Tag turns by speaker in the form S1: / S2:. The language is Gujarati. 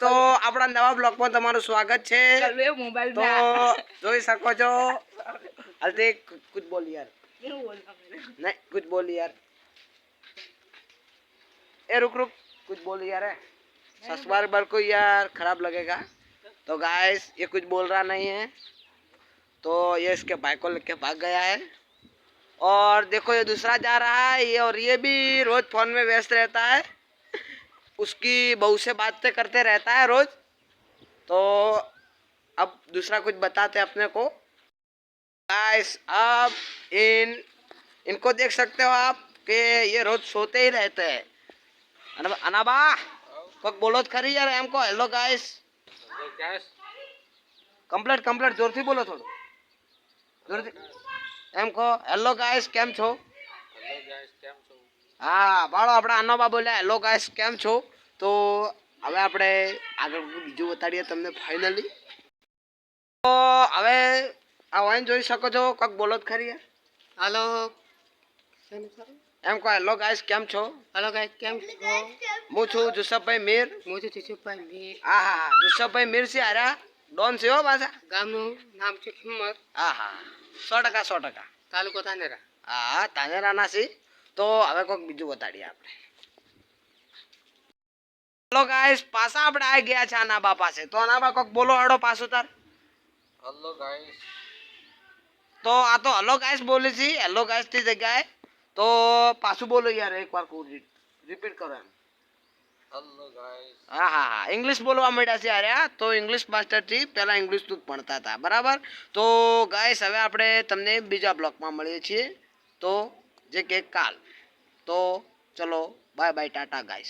S1: તો આપણા નવા બ્લોગમાં તમારું સ્વાગત છે। તો જોઈ શકો છો હલ્દી कुछ बोल यार नहीं कुछ बोल यार ए रुक रुक कुछ बोल यार है सब्सक्राइबर को यार खराब लगेगा। तो गाइस ये कुछ बोल रहा नहीं है तो ये इसके भाई को लेके भाग गया है। और देखो ये दूसरा जा रहा है ये और ये भी रोज फोन में व्यस्त रहता है उसकी बहू से बातें करते रहता है रोज। तो अब दूसरा कुछ बताते अपने को गाइस। अब इनको देख सकते हो आप कि ये रोज सोते ही रहते हैं। अनाबा कोक बोलो खरी यार हमको हेलो गाइस कंप्लीट कंप्लीट जोर से बोलो थोड़ा जोर से हमको हेलो गाइस केम छो हाँ बाळो આપણે અનાબા બોલ્યા હેલો ગાઈસ કેમ છો। તો હવે આપણે આગળ બીજું બતાડીએ તમને ફાઇનલી। તો હવે આ વાઈન જોઈ શકો છો કોક બોલો જ ખરી યાર
S2: हेलो
S1: એમ કહો હેલો ગાઈસ કેમ છો।
S2: हेलो गाइस કેમ છો
S1: હું છું જુસફભાઈ મીર।
S2: મોજુ ચીચુભાઈ મીર
S1: હા હા જુસફભાઈ મીર છે આરા ડોન છે હો પાછા।
S2: ગામનું નામ છે કિંમત
S1: હા હા 100% 100%।
S2: તાલુકો ધાનેરા।
S1: હા ધાનેરાના છે। તો હવે કોક બીજું બતાડીએ આપણે। હેલો ગાઈસ પાછા આપણે આવી ગયા છે અનાબા પાસે। તો અનાબા કોક બોલો હડો પાછું તાર।
S2: हेलो गाइस
S1: તો આ તો હેલો ગાઈસ બોલી છે હેલો ગાઈસ ની જગ્યાએ તો પાછું બોલો યાર એકવાર કો રિપીટ કરો એમ।
S2: हेलो गाइस
S1: હા હા હા ઇંગ્લિશ બોલવા માંડ્યા છે યાર તો ઇંગ્લિશ માસ્ટર થી પહેલા ઇંગ્લિશ તું જ ભણતા હતા બરાબર। તો ગાઈસ હવે આપણે તમને બીજા બ્લોકમાં મળીએ છીએ તો જે કે કાલ। તો ચલો બાય બાય ટાટા ગાઈસ।